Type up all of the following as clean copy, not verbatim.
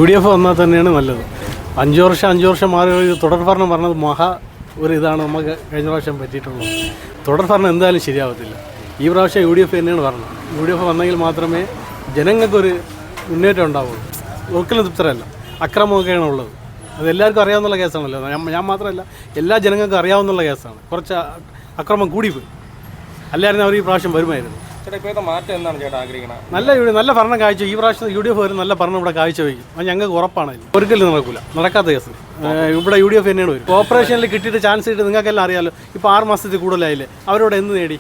UDF വന്നാൽ തന്നെയാണ് നല്ലത്. 5 വർഷം മാറി തുടർ ഭരണം പറഞ്ഞത് ഒരു ഇതാണ് നമുക്ക് കഴിഞ്ഞ പ്രാവശ്യം പറ്റിയിട്ടുള്ളത്. തുടർ ഭരണം എന്തായാലും ശരിയാവത്തില്ല. ഈ പ്രാവശ്യം UDF തന്നെയാണ് ഭരണം. UDF വന്നെങ്കിൽ മാത്രമേ ജനങ്ങൾക്കൊരു മുന്നേറ്റം ഉണ്ടാവുള്ളൂ. ഒരിക്കലും തൃപ്തരല്ല. അക്രമമൊക്കെയാണ് ഉള്ളത്. അതെല്ലാവർക്കും അറിയാവുന്ന കേസാണല്ലോ. ഞാൻ മാത്രമല്ല, എല്ലാ ജനങ്ങൾക്കും അറിയാവുന്ന കേസാണ്. കുറച്ച് അക്രമം കൂടിപ്പോയി. അല്ലായിരുന്നു അവർ ഈ പ്രാവശ്യം വരുമായിരുന്നു. മാറ്റം എന്താണ് ചേട്ടാ ആഗ്രഹിക്കുന്നത്? നല്ല ഭരണം കാഴ്ച ഈ പ്രാവശ്യം UDF വരും. നല്ല ഭരണം ഇവിടെ കാഴ്ചവെക്കും. അത് ഞങ്ങൾക്ക് ഉറപ്പാണ്. ഒരിക്കലും നടക്കില്ല, നടക്കാത്ത കേസ്. ഇവിടെ UDF തന്നെയാണ് വരും. കോർപ്പറേഷനിൽ കിട്ടിയിട്ട് ചാൻസ് കിട്ടി നിങ്ങൾക്കെല്ലാം അറിയാമല്ലോ. ഇപ്പോൾ 6 മാസത്തിൽ കൂടുതലായില്ലേ. അവരോട് എന്ത് നേടി,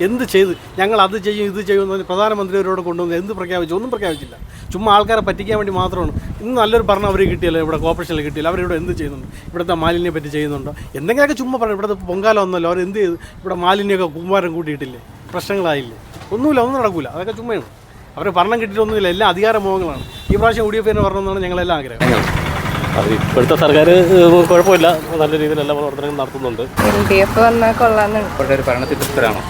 എന്ത് ചെയ്ത്? ഞങ്ങൾ അത് ചെയ്യും ഇത് ചെയ്യുമെന്ന് പ്രധാനമന്ത്രി അവരോട് കൊണ്ടുവന്ന് എന്ത് പ്രഖ്യാപിച്ചു? ഒന്നും പ്രഖ്യാപിച്ചില്ല. ചുമ്മാ ആൾക്കാരെ പറ്റിക്കാൻ വേണ്ടി മാത്രമാണ്. ഇന്ന് നല്ലൊരു ഭരണം അവർ കിട്ടിയല്ലോ. ഇവിടെ കോർപ്പറേഷനിൽ കിട്ടിയില്ല. അവരിവിടെ എന്ത് ചെയ്യുന്നുണ്ട്? ഇവിടുത്തെ മാലിന്യം പറ്റി ചെയ്യുന്നുണ്ടോ? എന്തെങ്കിലുമൊക്കെ ചുമ്മാ പറഞ്ഞു. ഇവിടുത്തെ പൊങ്കാലം വന്നല്ലോ, അവർ എന്ത് ചെയ്തു? ഇവിടെ മാലിന്യമൊക്കെ കുമ്മാരം കൂട്ടിയിട്ടില്ലേ? പ്രശ്നങ്ങളായില്ലേ? ഒന്നുമില്ല, ഒന്നും നടക്കില്ല. അതൊക്കെ ചുമ്മയാണ്. അവർ ഭരണം കിട്ടിയിട്ടൊന്നുമില്ല. എല്ലാം അധികാരമോഹങ്ങളാണ്. ഈ പ്രാവശ്യം UDF തന്നെ വരണമെന്നാണ് ഞങ്ങളെല്ലാം ആഗ്രഹം. അത് ഇപ്പോഴത്തെ സർക്കാർ കുഴപ്പമില്ല, നല്ല രീതിയിൽ എല്ലാ പ്രവർത്തനങ്ങളും നടത്തുന്നുണ്ട്. LDF വന്നാൽ കൊള്ളാമെന്നുണ്ട്. ഒരു ഭരണത്തിൽ തൃപ്തരാണോ?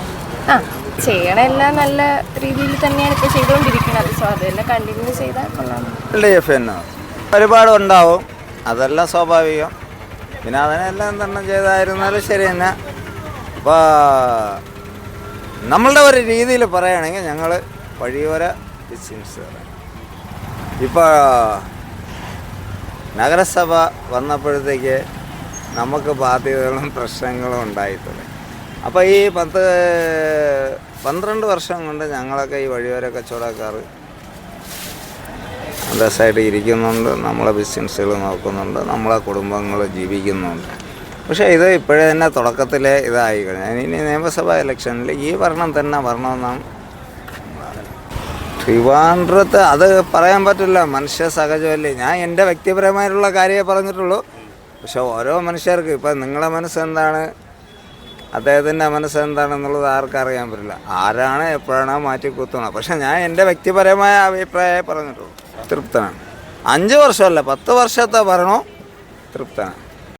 ചെയ്യണമെല്ലാം നല്ല രീതിയിൽ തന്നെയാണ് ഇപ്പോൾ ചെയ്തുകൊണ്ടിരിക്കുന്നത്. സോ അതെല്ലാം കണ്ടിന്യൂ ചെയ്താൽ കൊള്ളാമെന്ന്. LDF തന്നെ ഒരുപാട് ഉണ്ടാവും, അതെല്ലാം സ്വാഭാവികം. പിന്നെ അതിനെല്ലാം എന്തെണ്ണം ചെയ്തായിരുന്നാലും ശരി തന്നെ. അപ്പോൾ നമ്മളുടെ ഒരു രീതിയിൽ പറയുകയാണെങ്കിൽ ഞങ്ങൾ വഴിയോര ബിസിനസ്. ഇപ്പോൾ നഗരസഭ വന്നപ്പോഴത്തേക്ക് നമുക്ക് ബാധ്യതകളും പ്രശ്നങ്ങളും ഉണ്ടായിട്ടുണ്ട്. അപ്പോൾ ഈ 12 വർഷം കൊണ്ട് ഞങ്ങളൊക്കെ ഈ വഴിയോര കച്ചവടക്കാർ അന്തസ്സായിട്ട് ഇരിക്കുന്നുണ്ട്. നമ്മളെ ബിസിനസ്സുകൾ നോക്കുന്നുണ്ട്, നമ്മളെ കുടുംബങ്ങൾ ജീവിക്കുന്നുണ്ട്. പക്ഷേ ഇത് ഇപ്പോഴേ തന്നെ തുടക്കത്തിലെ ഇതായി കഴിഞ്ഞാൽ ഇനി നിയമസഭാ ഇലക്ഷനിൽ ഈ ഭരണം തന്നെ വരണമെന്നാണ്. ട്രിവാൻഡ്രത്ത് അത് പറയാൻ പറ്റില്ല, മനുഷ്യ സഹജമല്ലേ. ഞാൻ എൻ്റെ വ്യക്തിപരമായിട്ടുള്ള കാര്യമേ പറഞ്ഞിട്ടുള്ളൂ. പക്ഷെ ഓരോ മനുഷ്യർക്ക് ഇപ്പം നിങ്ങളുടെ മനസ്സെന്താണ്, അദ്ദേഹത്തിൻ്റെ മനസ്സെന്താണെന്നുള്ളത് ആർക്കറിയാൻ പറ്റില്ല. ആരാണ് എപ്പോഴാണോ മാറ്റി കുത്തണം. പക്ഷെ ഞാൻ എൻ്റെ വ്യക്തിപരമായ അഭിപ്രായമേ പറഞ്ഞിട്ടുള്ളൂ. തൃപ്തനാണ്. 5 വർഷമല്ല 10 വർഷത്തെ ഭരണവും തൃപ്തനാണ്.